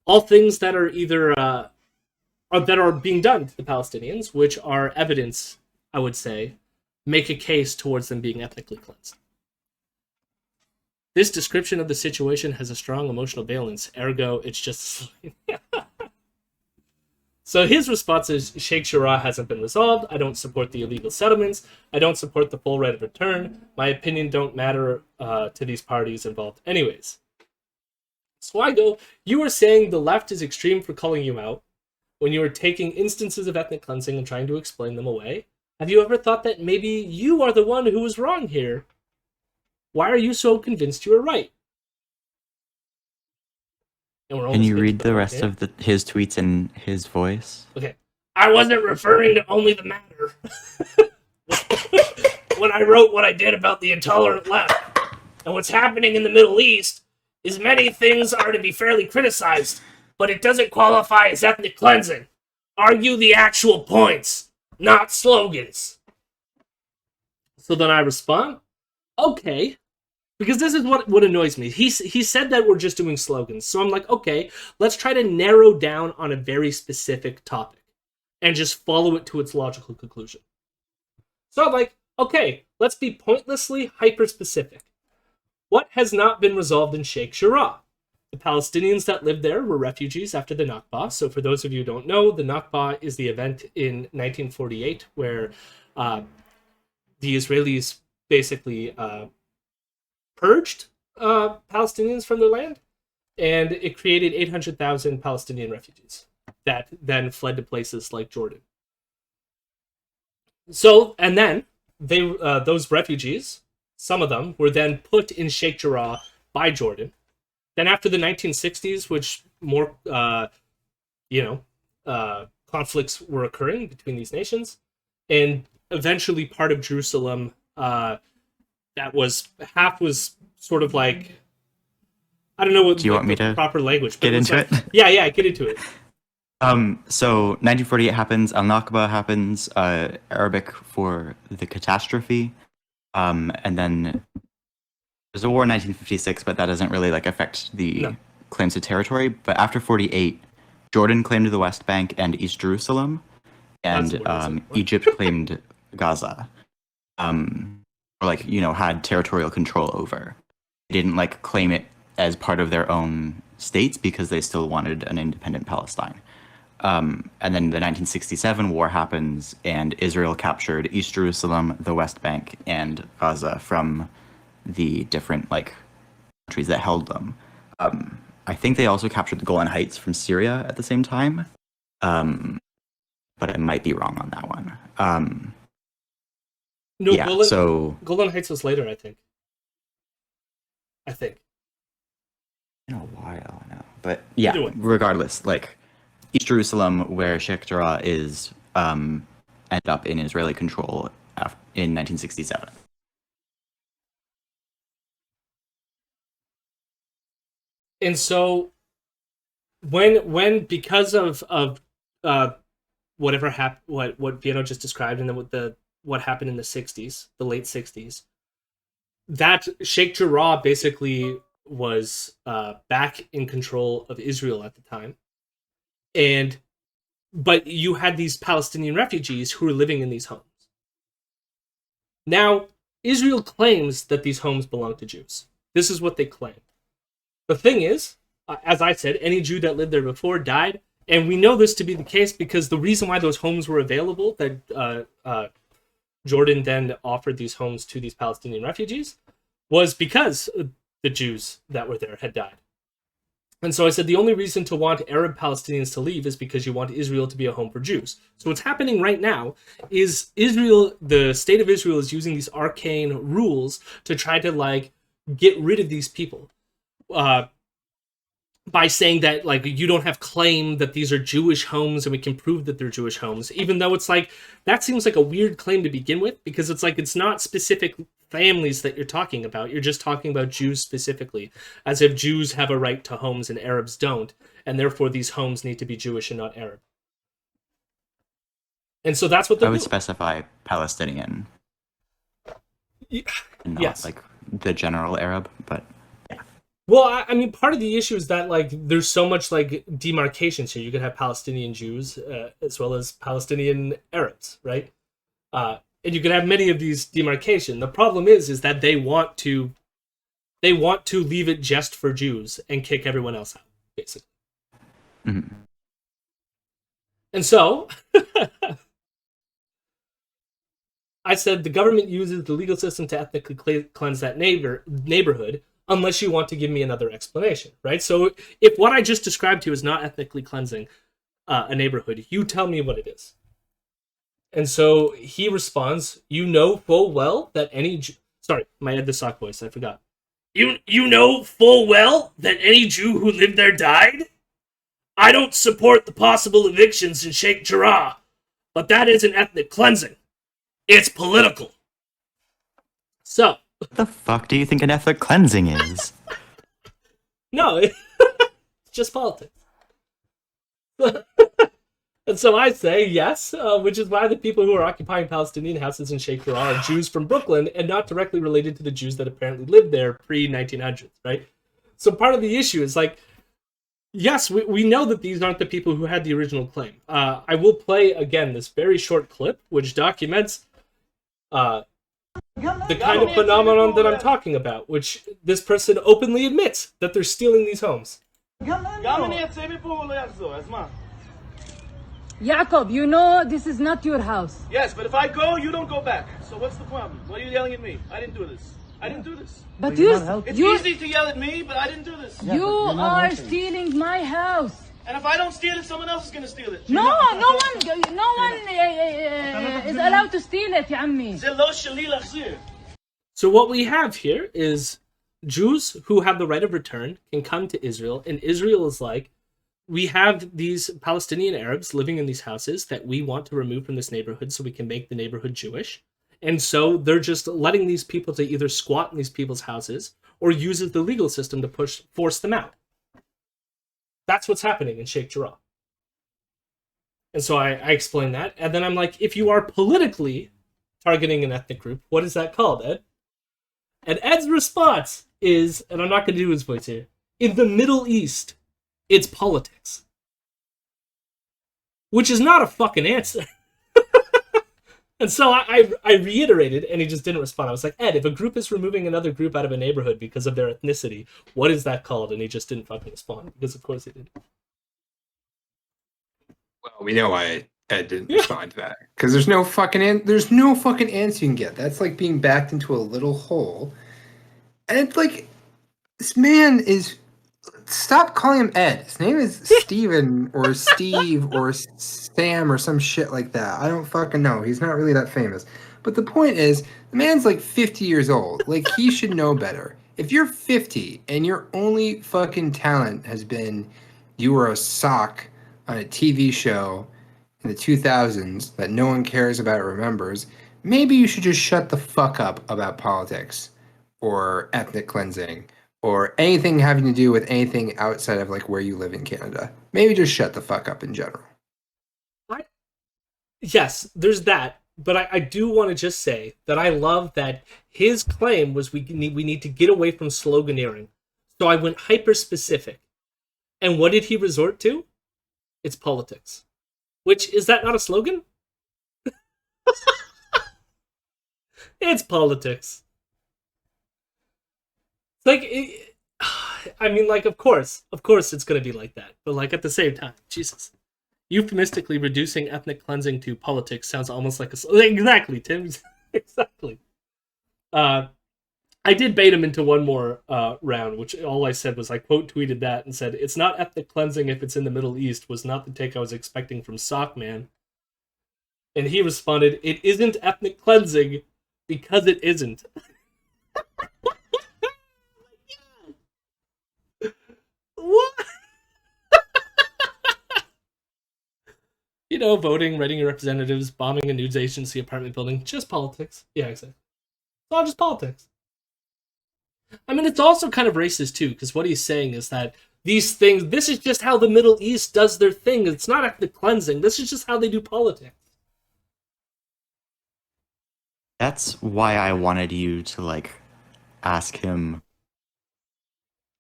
All things that are either... that are being done to the Palestinians, which are evidence, I would say, make a case towards them being ethnically cleansed. This description of the situation has a strong emotional valence, ergo, it's just... So his response is, Sheikh Jarrah hasn't been resolved, I don't support the illegal settlements, I don't support the full right of return, my opinion don't matter to these parties involved anyways. So I go, you were saying the left is extreme for calling you out, when you were taking instances of ethnic cleansing and trying to explain them away. Have you ever thought that maybe you are the one who was wrong here? Why are you so convinced you are right? Can you read the rest of his tweets in his voice? Okay. I wasn't referring to only the matter. when I wrote what I did about the intolerant left. And what's happening in the Middle East is many things are to be fairly criticized, but it doesn't qualify as ethnic cleansing. Argue the actual points, not slogans. So then I respond, okay, because this is what annoys me. He said that we're just doing slogans. So I'm like, okay, let's try to narrow down on a very specific topic and just follow it to its logical conclusion. So I'm like, okay, let's be pointlessly hyper-specific. What has not been resolved in Sheikh Jarrah? The Palestinians that lived there were refugees after the Nakba. So for those of you who don't know, the Nakba is the event in 1948 where the Israelis basically purged Palestinians from their land, and it created 800,000 Palestinian refugees that then fled to places like Jordan. So, and then those refugees, some of them, were then put in Sheikh Jarrah by Jordan. Then after the 1960s, which more, conflicts were occurring between these nations, and eventually part of Jerusalem, that was, half was sort of like, I don't know what Do you want me to proper language. But get into like, it? Yeah, get into it. So 1948 happens, Al-Nakba happens, Arabic for the catastrophe, and then there's a war in 1956, but that doesn't really affect the claims to territory. But after 48, Jordan claimed the West Bank and East Jerusalem, and Egypt claimed Gaza, had territorial control over. They didn't claim it as part of their own states because they still wanted an independent Palestine. And then the 1967 war happens, and Israel captured East Jerusalem, the West Bank, and Gaza from the different countries that held them. I think they also captured the Golan Heights from Syria at the same time, but I might be wrong on that one. Golan Heights was later, I think. In a while now, but yeah, regardless, East Jerusalem, where Sheikh Jarrah is, ended up in Israeli control in 1967. And so, when because of whatever happened, what Viano just described, and then what happened in the 60s, the late 60s, that Sheikh Jarrah basically was back in control of Israel at the time, but you had these Palestinian refugees who were living in these homes. Now, Israel claims that these homes belong to Jews. This is what they claim. The thing is, as I said, any Jew that lived there before died, and we know this to be the case because the reason why those homes were available, that Jordan then offered these homes to these Palestinian refugees, was because the Jews that were there had died. And so I said the only reason to want Arab Palestinians to leave is because you want Israel to be a home for Jews. So what's happening right now is the state of Israel is using these arcane rules to try to get rid of these people. By saying that you don't have claim that these are Jewish homes and we can prove that they're Jewish homes, even though it's that seems like a weird claim to begin with, because it's not specific families that you're talking about. You're just talking about Jews specifically, as if Jews have a right to homes and Arabs don't, and therefore these homes need to be Jewish and not Arab. And so that's what I would specify Palestinian, not yes, the general Arab, but. Well, I mean, part of the issue is that there's so much demarcations here. You could have Palestinian Jews as well as Palestinian Arabs, right? And you could have many of these demarcations. The problem is that they want to leave it just for Jews and kick everyone else out, basically. Mm-hmm. And so I said the government uses the legal system to ethnically cleanse that neighborhood. Unless you want to give me another explanation, right? So if what I just described to you is not ethnically cleansing a neighborhood, you tell me what it is. And so he responds, you know full well that any... Sorry, my Ed the Sock voice, I forgot. You know full well that any Jew who lived there died? I don't support the possible evictions in Sheikh Jarrah, but that isn't ethnic cleansing. It's political. So, What the fuck do you think an ethnic cleansing is? no, it's just politics. And so I say yes, which is why the people who are occupying Palestinian houses in Sheikh Jarrah are Jews from Brooklyn and not directly related to the Jews that apparently lived there pre-1900s, right? So part of the issue is like, yes, we know that these aren't the people who had the original claim. I will play, again, this very short clip, which documents the kind of phenomenon that I'm talking about, which this person openly admits that they're stealing these homes. Jacob, you know this is not your house. Yes, but if I go, you don't go back. So what's the problem? Why are you yelling at me? I didn't do this. I didn't do this. But it's easy to yell at me, but I didn't do this. You are stealing my house. And if I don't steal it, someone else is gonna steal it. No one is allowed to steal it, يا عمي. So what we have here is Jews who have the right of return can come to Israel, and Israel is like, we have these Palestinian Arabs living in these houses that we want to remove from this neighborhood so we can make the neighborhood Jewish. And so they're just letting these people to either squat in these people's houses or use the legal system to force them out. That's what's happening in Sheikh Jarrah. And so I explain that. And then I'm like, if you are politically targeting an ethnic group, what is that called, Ed? And Ed's response is, and I'm not going to do his voice here, in the Middle East, it's politics. Which is not a fucking answer. And so I reiterated, and he just didn't respond. I was like, Ed, if a group is removing another group out of a neighborhood because of their ethnicity, what is that called? And he just didn't fucking respond, because of course he did. Well, we know why Ed didn't respond to that. Because there's no fucking answer you can get. That's like being backed into a little hole. And it's like, this man is... Stop calling him Ed. His name is Steven or Steve or Sam or some shit like that. I don't fucking know. He's not really that famous. But the point is, the man's like 50 years old. Like, he should know better. If you're 50 and your only fucking talent has been you were a sock on a TV show in the 2000s that no one cares about or remembers, maybe you should just shut the fuck up about politics or ethnic cleansing or anything having to do with anything outside of like where you live in Canada. Maybe just shut the fuck up in general. Yes, there's that. But I do want to just say that I love that his claim was we need to get away from sloganeering. So I went hyper specific. And what did he resort to? It's politics. Which, is that not a slogan? It's politics. Like, I mean, like, of course it's going to be like that. But, like, at the same time, Jesus. Euphemistically reducing ethnic cleansing to politics sounds almost like a... Exactly, Tim. Exactly. I did bait him into one more round, which all I said was I quote tweeted that and said, it's not ethnic cleansing if it's in the Middle East, was not the take I was expecting from Sockman. And he responded, it isn't ethnic cleansing because it isn't. What? You know, voting, writing your representatives, bombing a news agency, apartment building, just politics. Yeah, exactly. It's all just politics. I mean, it's also kind of racist, too, because what he's saying is that these things, this is just how the Middle East does their thing. It's not ethnic cleansing. This is just how they do politics. That's why I wanted you to, like, ask him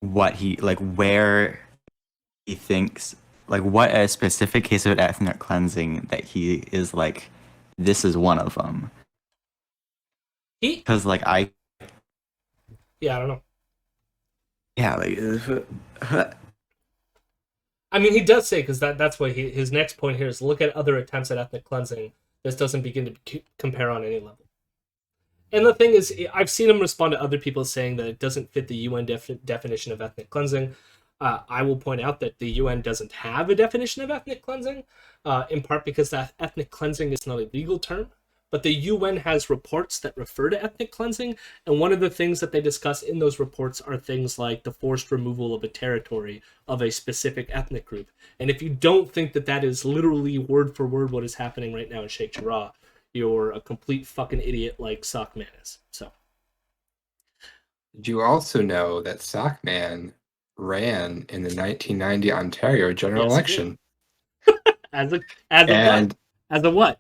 what he, like, where he thinks, like, what a specific case of ethnic cleansing that he is like, this is one of them. Because, like, yeah, I don't know. Yeah, like... I mean, he does say, because that's what his next point here is, look at other attempts at ethnic cleansing. This doesn't begin to compare on any level. And the thing is, I've seen him respond to other people saying that it doesn't fit the UN definition of ethnic cleansing. I will point out that the UN doesn't have a definition of ethnic cleansing, in part because that ethnic cleansing is not a legal term. But the UN has reports that refer to ethnic cleansing, and one of the things that they discuss in those reports are things like the forced removal of a territory of a specific ethnic group. And if you don't think that that is literally word for word what is happening right now in Sheikh Jarrah, you're a complete fucking idiot like Sockman is. So, Did you also know that Sockman ran in the 1990 Ontario general Yes, he election? As a And what? As a what?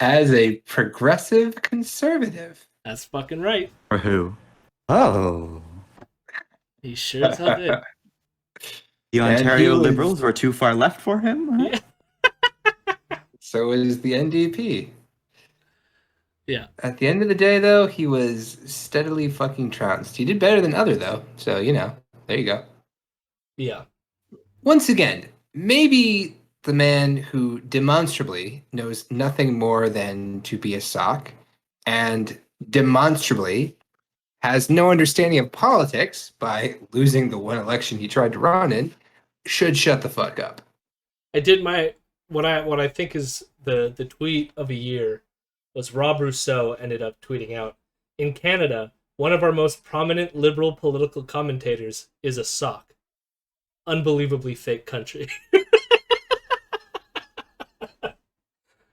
as a progressive conservative. That's fucking right. For who? Oh. He sure as hell did. The And he Ontario was- Liberals were too far left for him? Huh? Yeah. So is the NDP. Yeah. At the end of the day, though, he was steadily fucking trounced. He did better than other, though. So, you know, there you go. Yeah. Once again, maybe the man who demonstrably knows nothing more than to be a sock and demonstrably has no understanding of politics by losing the one election he tried to run in should shut the fuck up. I did my what I think is the tweet of a year was Rob Rousseau ended up tweeting out, in Canada, one of our most prominent liberal political commentators is a sock. Unbelievably fake country.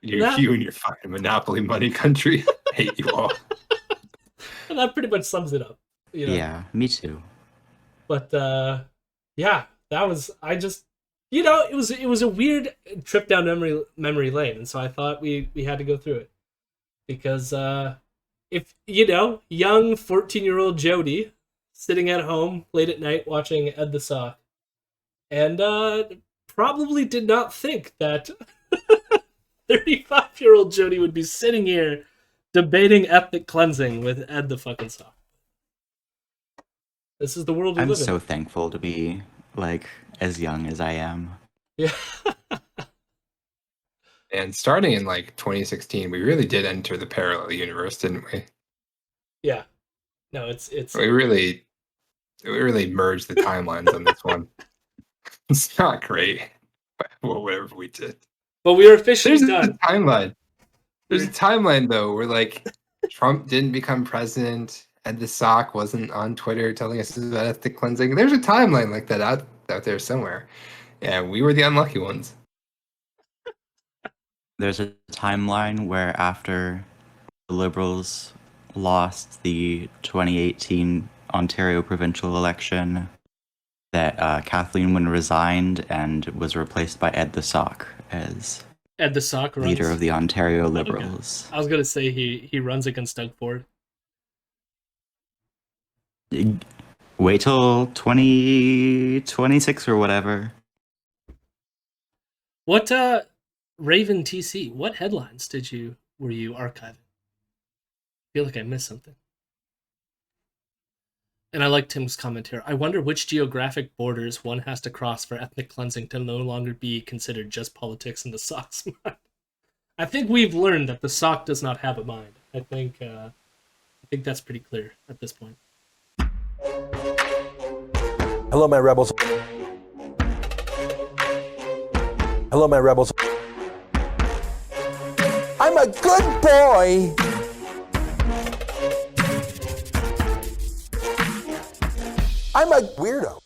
You That- and your fucking monopoly money country. Hate you all. And that pretty much sums it up. You know? Yeah, me too. But yeah, that was it was a weird trip down memory lane, and so I thought we had to go through it. Because if young 14-year-old Jody sitting at home late at night watching Ed the Sock, and probably did not think that 35-year-old Jody would be sitting here debating ethnic cleansing with Ed the fucking Sock. This is the world we I'm live so in. thankful to be, like, as young as I am. Yeah. And starting in like 2016, we really did enter the parallel universe, didn't we? Yeah. No, it's We really merged the timelines on this one. It's not great. Well, whatever we did. but we are officially There's done. a timeline. There's a timeline though where like Trump didn't become president and the sock wasn't on Twitter telling us about ethnic cleansing. There's a timeline like that out there somewhere. And we were the unlucky ones. There's a timeline where after the Liberals lost the 2018 Ontario provincial election, that Kathleen Wynne resigned and was replaced by Ed the Sock as Ed the Sock runs. leader of the Ontario Liberals. I was gonna say he runs against Doug Ford. Wait till 2026 or whatever. What Raven TC? What headlines were you archiving? I feel like I missed something. And I like Tim's comment here. I wonder which geographic borders one has to cross for ethnic cleansing to no longer be considered just politics in the Sock's mind. I think we've learned that the Sock does not have a mind. I think that's pretty clear at this point. Hello, my rebels. Hello, my rebels. I'm a good boy. I'm a weirdo.